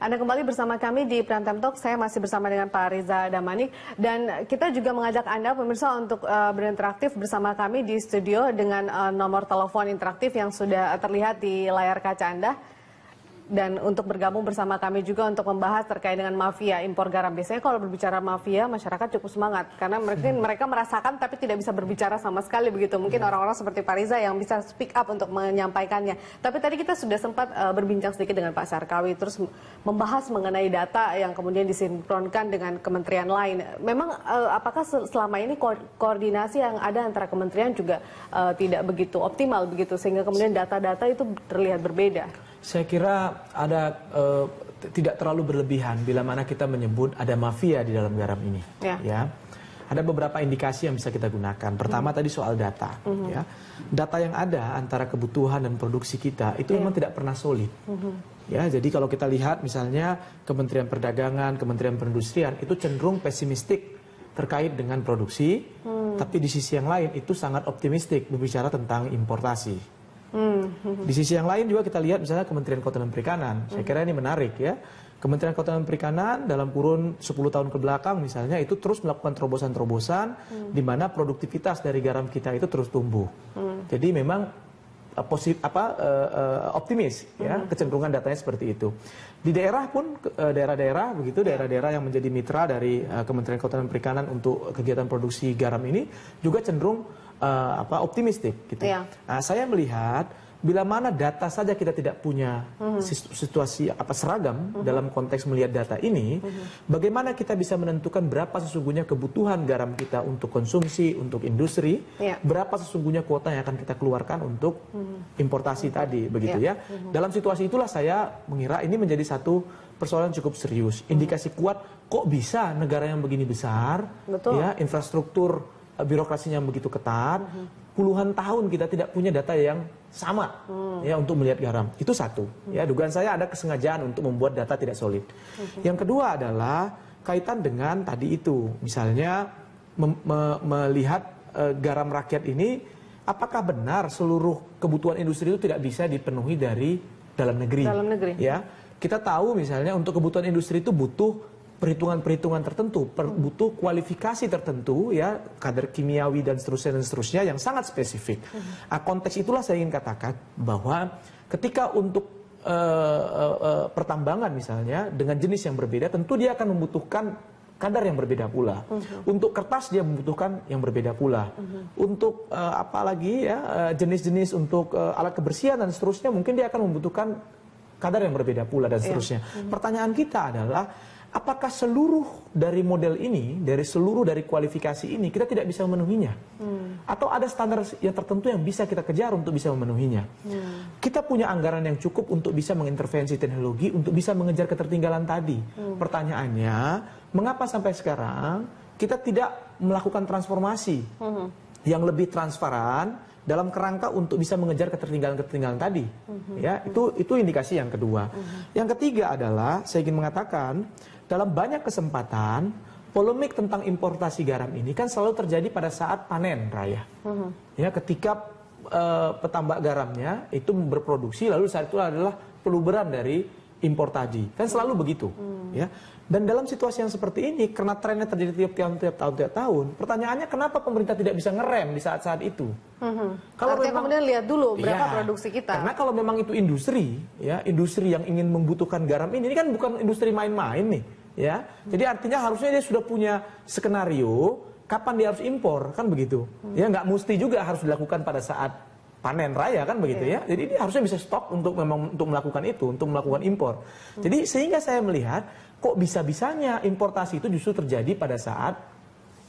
Anda kembali bersama kami di Prime Time Talk. Saya masih bersama dengan Pak Riza Damanik. Dan kita juga mengajak Anda, pemirsa, untuk berinteraktif bersama kami di studio dengan nomor telepon interaktif yang sudah terlihat di layar kaca Anda. Dan untuk bergabung bersama kami juga untuk membahas terkait dengan mafia impor garam. Biasanya kalau berbicara mafia, masyarakat cukup semangat. Karena mereka merasakan tapi tidak bisa berbicara sama sekali begitu. Mungkin orang-orang seperti Pak Riza yang bisa speak up untuk menyampaikannya. Tapi tadi kita sudah sempat berbincang sedikit dengan Pak Sarkawi. Terus membahas mengenai data yang kemudian disinkronkan dengan kementerian lain. Memang apakah selama ini koordinasi yang ada antara kementerian juga tidak begitu optimal begitu. Sehingga kemudian data-data itu terlihat berbeda. Saya kira ada tidak terlalu berlebihan bila mana kita menyebut ada mafia di dalam garam ini. Ya, ada beberapa indikasi yang bisa kita gunakan. Pertama tadi soal data. Ya, data yang ada antara kebutuhan dan produksi kita itu memang tidak pernah solid. Ya, jadi kalau kita lihat misalnya Kementerian Perdagangan, Kementerian Perindustrian itu cenderung pesimistik terkait dengan produksi, tapi di sisi yang lain itu sangat optimistik berbicara tentang importasi. Di sisi yang lain juga kita lihat misalnya Kementerian Kelautan dan Perikanan. Saya kira ini menarik ya. Kementerian Kelautan dan Perikanan dalam kurun 10 tahun ke belakang misalnya itu terus melakukan terobosan-terobosan di mana produktivitas dari garam kita itu terus tumbuh. Jadi memang optimis ya, kecenderungan datanya seperti itu. Di daerah pun daerah-daerah begitu, daerah-daerah yang menjadi mitra dari Kementerian Kelautan dan Perikanan untuk kegiatan produksi garam ini juga cenderung optimistik gitu. Nah, saya melihat bila mana data saja kita tidak punya situasi seragam dalam konteks melihat data ini, bagaimana kita bisa menentukan berapa sesungguhnya kebutuhan garam kita untuk konsumsi, untuk industri, berapa sesungguhnya kuota yang akan kita keluarkan untuk importasi tadi, begitu ya. Dalam situasi itulah saya mengira ini menjadi satu persoalan cukup serius. Indikasi kuat, kok bisa negara yang begini besar, ya, infrastruktur birokrasinya begitu ketat, puluhan tahun kita tidak punya data yang sama ya untuk melihat garam. Itu satu. Ya, dugaan saya ada kesengajaan untuk membuat data tidak solid. Yang kedua adalah kaitan dengan tadi itu, misalnya melihat garam rakyat ini, apakah benar seluruh kebutuhan industri itu tidak bisa dipenuhi dari dalam negeri? Ya, kita tahu misalnya untuk kebutuhan industri itu butuh perhitungan-perhitungan tertentu, butuh kualifikasi tertentu, ya, kadar kimiawi dan seterusnya yang sangat spesifik. Nah, konteks itulah saya ingin katakan bahwa ketika untuk pertambangan misalnya dengan jenis yang berbeda, tentu dia akan membutuhkan kadar yang berbeda pula. Untuk kertas dia membutuhkan yang berbeda pula. Untuk apalagi ya jenis-jenis untuk alat kebersihan dan seterusnya mungkin dia akan membutuhkan kadar yang berbeda pula dan seterusnya. Pertanyaan kita adalah, apakah seluruh dari model ini, dari kualifikasi ini, kita tidak bisa memenuhinya? Atau ada standar yang tertentu yang bisa kita kejar untuk bisa memenuhinya? Kita punya anggaran yang cukup untuk bisa mengintervensi teknologi, untuk bisa mengejar ketertinggalan tadi. Pertanyaannya, mengapa sampai sekarang kita tidak melakukan transformasi yang lebih transparan dalam kerangka untuk bisa mengejar ketertinggalan-ketertinggalan tadi? Ya, itu indikasi yang kedua. Yang ketiga adalah, saya ingin mengatakan, dalam banyak kesempatan, polemik tentang importasi garam ini kan selalu terjadi pada saat panen raya. Ya, ketika petambak garamnya itu berproduksi, lalu saat itu adalah peluberan dari impor tadi. Kan selalu begitu. Ya. Dan dalam situasi yang seperti ini, karena trennya terjadi tiap tahun, pertanyaannya kenapa pemerintah tidak bisa ngerem di saat-saat itu? Kalau memang, kemudian lihat dulu berapa produksi kita. Karena kalau memang itu industri, ya, industri yang ingin membutuhkan garam ini kan bukan industri main-main nih. Ya, jadi artinya harusnya dia sudah punya skenario kapan dia harus impor, kan begitu. Ya, nggak mesti juga harus dilakukan pada saat panen raya, kan begitu ya. Jadi dia harusnya bisa stop untuk melakukan itu, untuk melakukan impor. Jadi sehingga saya melihat kok bisa-bisanya importasi itu justru terjadi pada saat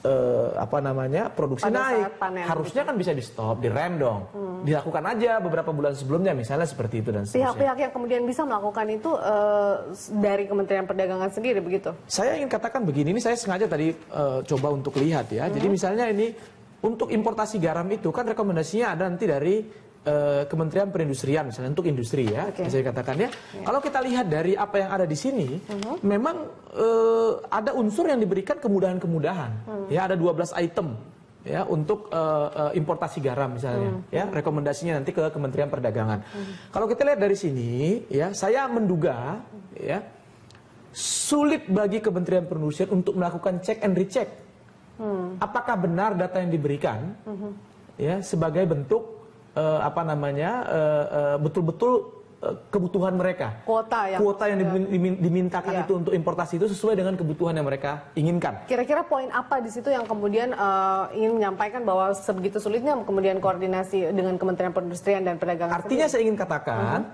produksi pada naik. Panen, harusnya kan bisa di stop, direm dong. Dilakukan aja beberapa bulan sebelumnya misalnya seperti itu dan seterusnya. Pihak-pihak yang kemudian bisa melakukan itu dari Kementerian Perdagangan sendiri begitu. Saya ingin katakan begini, ini saya sengaja tadi coba untuk lihat ya. Jadi misalnya ini untuk importasi garam itu kan rekomendasinya ada nanti dari Kementerian Perindustrian misalnya untuk industri ya, saya katakan ya. Kalau kita lihat dari apa yang ada di sini, memang ada unsur yang diberikan kemudahan-kemudahan. Ya, ada 12 item ya untuk importasi garam misalnya, ya, rekomendasinya nanti ke Kementerian Perdagangan. Kalau kita lihat dari sini, ya, saya menduga ya sulit bagi Kementerian Perindustrian untuk melakukan check and recheck. Apakah benar data yang diberikan ya sebagai bentuk betul-betul kebutuhan mereka. Kuota yang dimintakan itu untuk importasi itu sesuai dengan kebutuhan yang mereka inginkan. Kira-kira poin apa di situ yang kemudian ingin menyampaikan bahwa sebegitu sulitnya kemudian koordinasi dengan Kementerian Perindustrian dan Perdagangan? Artinya saya ingin katakan,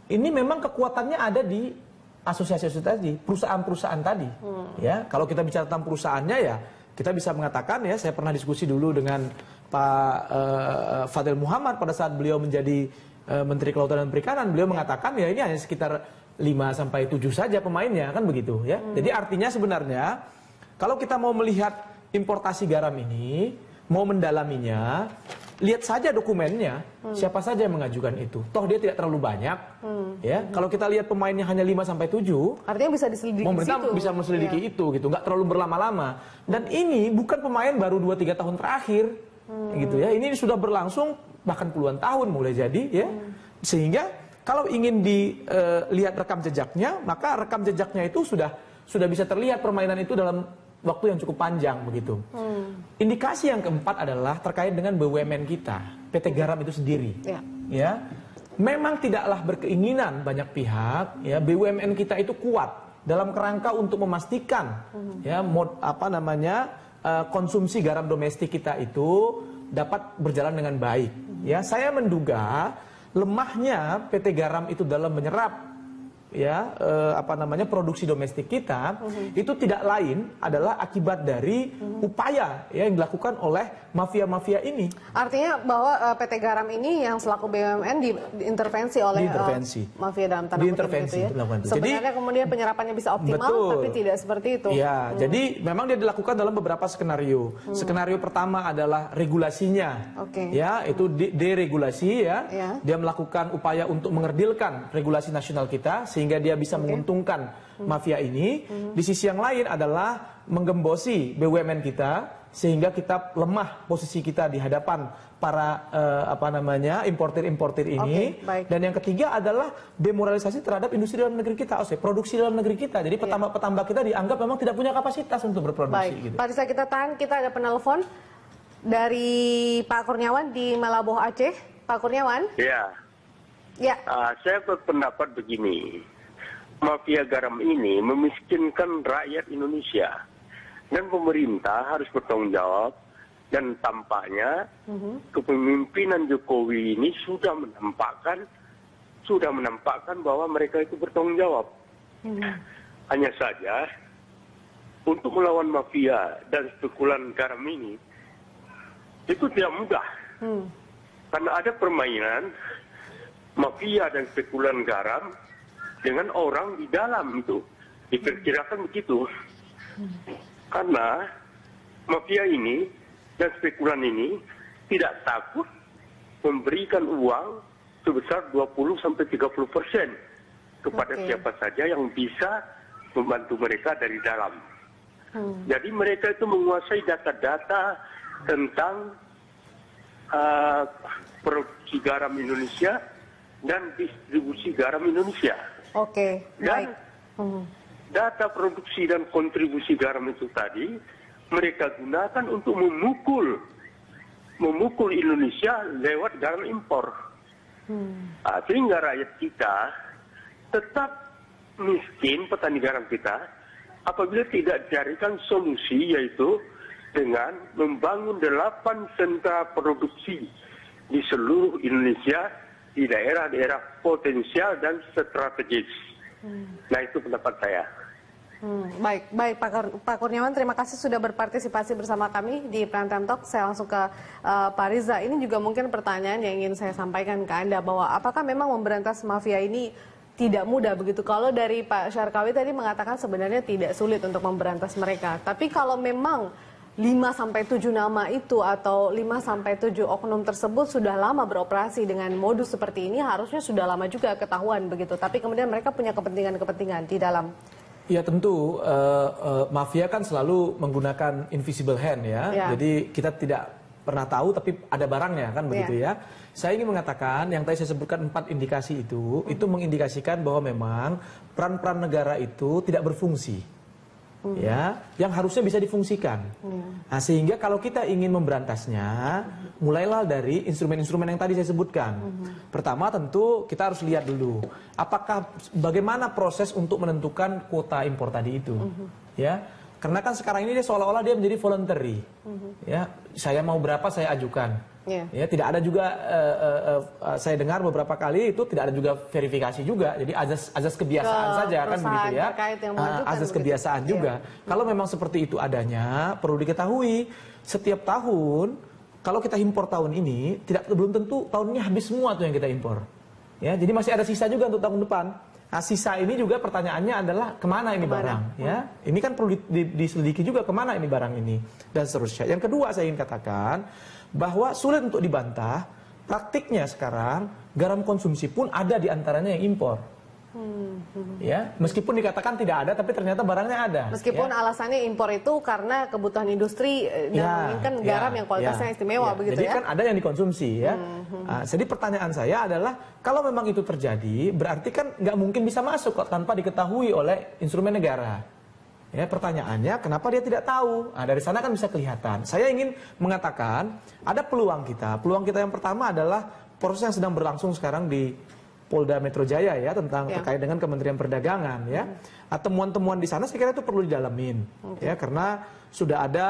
ini memang kekuatannya ada di asosiasi tadi, perusahaan-perusahaan tadi. Ya, kalau kita bicara tentang perusahaannya ya, kita bisa mengatakan ya, saya pernah diskusi dulu dengan Pak Fadil Muhammad pada saat beliau menjadi Menteri Kelautan dan Perikanan, beliau mengatakan ya ini hanya sekitar 5-7 saja pemainnya, kan begitu ya. Jadi artinya sebenarnya kalau kita mau melihat importasi garam ini, mau mendalaminya, lihat saja dokumennya, siapa saja yang mengajukan itu. Toh dia tidak terlalu banyak, ya. Kalau kita lihat pemainnya hanya 5-7, artinya bisa diselidiki. Pemerintah bisa menselidiki itu, gitu, nggak terlalu berlama-lama. Dan ini bukan pemain baru 2-3 tahun terakhir, gitu ya. Ini sudah berlangsung bahkan puluhan tahun mulai jadi, ya. Sehingga kalau ingin dilihat rekam jejaknya, maka rekam jejaknya itu sudah bisa terlihat permainan itu dalam waktu yang cukup panjang begitu. Indikasi yang keempat adalah terkait dengan BUMN kita, PT Garam itu sendiri. Ya, memang tidaklah berkeinginan banyak pihak, ya, BUMN kita itu kuat dalam kerangka untuk memastikan, ya, konsumsi garam domestik kita itu dapat berjalan dengan baik. Ya, saya menduga lemahnya PT Garam itu dalam menyerap ya produksi domestik kita itu tidak lain adalah akibat dari upaya ya yang dilakukan oleh mafia-mafia ini. Artinya bahwa PT Garam ini yang selaku BUMN diintervensi oleh mafia dalam tanda kutip gitu ya. Sebenarnya jadi, kemudian penyerapannya bisa optimal, betul, tapi tidak seperti itu. Ya, jadi memang dia dilakukan dalam beberapa skenario. Skenario pertama adalah regulasinya. Ya, itu deregulasi ya. Dia melakukan upaya untuk mengerdilkan regulasi nasional kita sehingga dia bisa menguntungkan mafia ini. Di sisi yang lain adalah menggembosi BUMN kita sehingga kita lemah posisi kita di hadapan para importir-importir ini. Dan yang ketiga adalah demoralisasi terhadap industri dalam negeri kita, produksi dalam negeri kita. Jadi petambak-petambak kita dianggap memang tidak punya kapasitas untuk berproduksi. Gitu. Pak Risa, kita tahan, kita ada penelpon dari Pak Kurniawan di Malaboh, Aceh. Pak Kurniawan? Ya. Ya. Saya berpendapat begini, mafia garam ini memiskinkan rakyat Indonesia dan pemerintah harus bertanggung jawab, dan tampaknya kepemimpinan Jokowi ini sudah menampakkan bahwa mereka itu bertanggung jawab. Hanya saja untuk melawan mafia dan spekulan garam ini itu tidak mudah, karena ada permainan mafia dan spekulan garam dengan orang di dalam itu. Diperkirakan begitu. Karena mafia ini dan spekulan ini tidak takut memberikan uang sebesar 20-30% kepada siapa saja yang bisa membantu mereka dari dalam. Jadi mereka itu menguasai data-data tentang produksi garam Indonesia dan distribusi garam Indonesia. Dan data produksi dan kontribusi garam itu tadi mereka gunakan untuk memukul Indonesia lewat garam impor. Sehingga rakyat kita tetap miskin, petani garam kita, apabila tidak dicarikan solusi, yaitu dengan membangun 8 sentra produksi di seluruh Indonesia di daerah-daerah potensial dan strategis. Nah, itu pendapat saya. Baik Pak Kurniawan, terima kasih sudah berpartisipasi bersama kami di Prime Time Talk. Saya langsung ke Pak Riza. Ini juga mungkin pertanyaan yang ingin saya sampaikan ke Anda, bahwa apakah memang memberantas mafia ini tidak mudah begitu? Kalau dari Pak Syarkawi tadi mengatakan sebenarnya tidak sulit untuk memberantas mereka. Tapi kalau memang 5-7 nama itu atau 5-7 oknum tersebut sudah lama beroperasi dengan modus seperti ini, harusnya sudah lama juga ketahuan begitu. Tapi kemudian mereka punya kepentingan-kepentingan di dalam. Ya tentu, mafia kan selalu menggunakan invisible hand ya. Jadi kita tidak pernah tahu tapi ada barangnya kan begitu ya. Saya ingin mengatakan yang tadi saya sebutkan 4 indikasi itu mengindikasikan bahwa memang peran-peran negara itu tidak berfungsi. Ya, yang harusnya bisa difungsikan. Nah, sehingga kalau kita ingin memberantasnya, mulailah dari instrumen-instrumen yang tadi saya sebutkan. Pertama tentu kita harus lihat dulu, bagaimana proses untuk menentukan kuota impor tadi itu. Ya, karena kan sekarang ini dia seolah-olah dia menjadi voluntary. Ya, saya mau berapa saya ajukan. Ya, tidak ada juga saya dengar beberapa kali itu tidak ada juga verifikasi juga. Jadi azas kebiasaan saja kan begitu ya. Azas kebiasaan juga. Kalau memang seperti itu adanya, perlu diketahui setiap tahun kalau kita impor tahun ini belum tentu tahunnya habis semua tuh yang kita impor. Ya, jadi masih ada sisa juga untuk tahun depan. Nah, sisa ini juga pertanyaannya adalah kemana ini barang, ya? Ini kan perlu diselidiki juga kemana ini barang ini dan seterusnya. Yang kedua saya ingin katakan bahwa sulit untuk dibantah, praktiknya sekarang garam konsumsi pun ada di antaranya yang impor. Ya, meskipun dikatakan tidak ada, tapi ternyata barangnya ada. Meskipun alasannya impor itu karena kebutuhan industri dan menginginkan garam yang kualitasnya istimewa, begitu jadi ya? Jadi kan ada yang dikonsumsi ya. Jadi pertanyaan saya adalah, kalau memang itu terjadi, berarti kan nggak mungkin bisa masuk kok tanpa diketahui oleh instrumen negara. Ya, pertanyaannya kenapa dia tidak tahu? Nah, dari sana kan bisa kelihatan. Saya ingin mengatakan ada peluang kita. Peluang kita yang pertama adalah proses yang sedang berlangsung sekarang di Polda Metro Jaya ya, tentang terkait dengan Kementerian Perdagangan ya. Temuan-temuan di sana saya kira itu perlu didalamin ya, karena sudah ada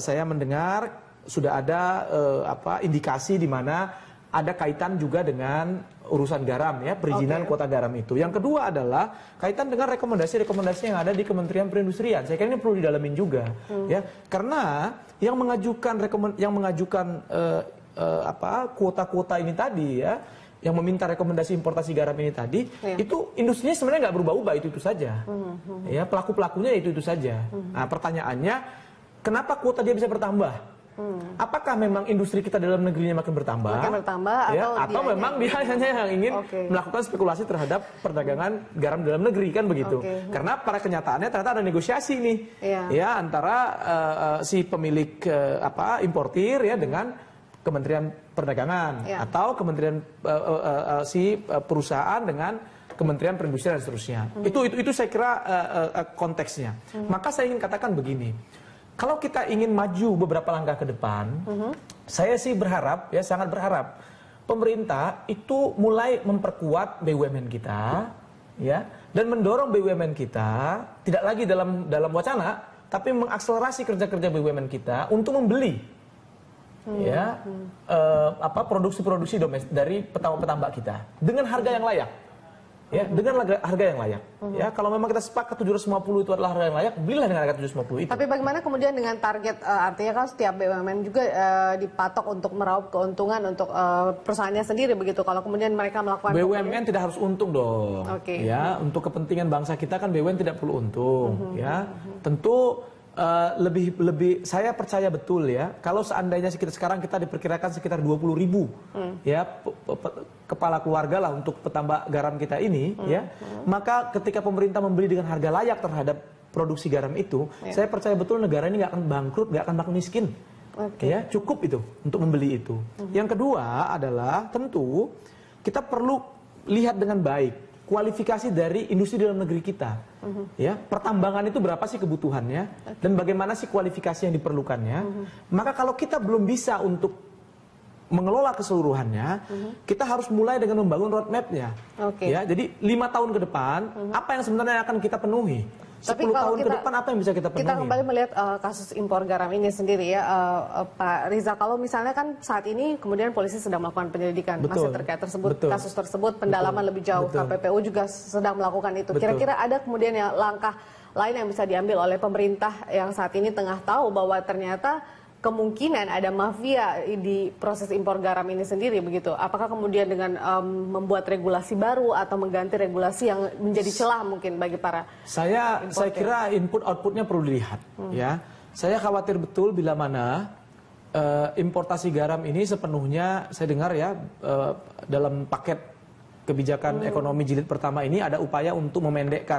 saya mendengar sudah ada indikasi di mana ada kaitan juga dengan urusan garam ya, perizinan kuota garam itu. Yang kedua adalah kaitan dengan rekomendasi-rekomendasi yang ada di Kementerian Perindustrian. Saya kira ini perlu didalamin juga ya, karena yang mengajukan kuota-kuota ini tadi ya, yang meminta rekomendasi importasi garam ini tadi, itu industrinya sebenarnya nggak berubah-ubah, itu saja. Ya, pelaku-pelakunya itu saja. Nah, pertanyaannya, kenapa kuota dia bisa bertambah? Apakah memang industri kita dalam negerinya makin bertambah? Atau memang dia hanya yang ingin melakukan spekulasi terhadap perdagangan garam dalam negeri kan begitu? Karena pada kenyataannya ternyata ada negosiasi nih, ya antara si pemilik importir ya dengan Kementerian Perdagangan atau Kementerian si perusahaan dengan Kementerian Perindustrian dan seterusnya. Itu saya kira konteksnya. Maka saya ingin katakan begini. Kalau kita ingin maju beberapa langkah ke depan, saya sih berharap, ya sangat berharap, pemerintah itu mulai memperkuat BUMN kita, ya, dan mendorong BUMN kita tidak lagi dalam wacana, tapi mengakselerasi kerja-kerja BUMN kita untuk membeli, ya, produksi-produksi domestik dari petambak kita dengan harga yang layak. Ya, dengan harga yang layak. Ya, kalau memang kita sepakat 750 itu adalah harga yang layak, belilah dengan harga 750 itu. Tapi bagaimana kemudian dengan target, artinya kan setiap BUMN juga dipatok untuk meraup keuntungan untuk perusahaannya sendiri begitu. Kalau kemudian mereka melakukan BUMN tidak harus untung dong. Ya, untuk kepentingan bangsa kita kan BUMN tidak perlu untung. Ya, tentu lebih saya percaya betul ya, kalau seandainya sekarang kita diperkirakan sekitar 20.000 ya kepala keluarga lah untuk petambak garam kita ini ya, maka ketika pemerintah membeli dengan harga layak terhadap produksi garam itu, saya percaya betul negara ini nggak akan bangkrut, nggak akan makin miskin. Ya, cukup itu untuk membeli itu. Yang kedua adalah tentu kita perlu lihat dengan baik kualifikasi dari industri dalam negeri kita. Ya, pertambangan itu berapa sih kebutuhannya dan bagaimana sih kualifikasi yang diperlukannya. Maka kalau kita belum bisa untuk mengelola keseluruhannya, kita harus mulai dengan membangun roadmap-nya. Ya, jadi 5 tahun ke depan apa yang sebenarnya akan kita penuhi? 10 tahun ke depan apa yang bisa kita penuhi? Kita kembali melihat kasus impor garam ini sendiri ya, Pak Riza. Kalau misalnya kan saat ini kemudian polisi sedang melakukan penyelidikan masih terkait kasus tersebut, pendalaman lebih jauh, KPPU juga sedang melakukan itu. Kira-kira ada kemudian langkah lain yang bisa diambil oleh pemerintah yang saat ini tengah tahu bahwa ternyata kemungkinan ada mafia di proses impor garam ini sendiri begitu. Apakah kemudian dengan membuat regulasi baru atau mengganti regulasi yang menjadi celah mungkin bagi para Saya kira input outputnya perlu dilihat ya. Saya khawatir betul bila mana importasi garam ini sepenuhnya saya dengar ya dalam paket kebijakan ekonomi jilid pertama ini ada upaya untuk memendekkan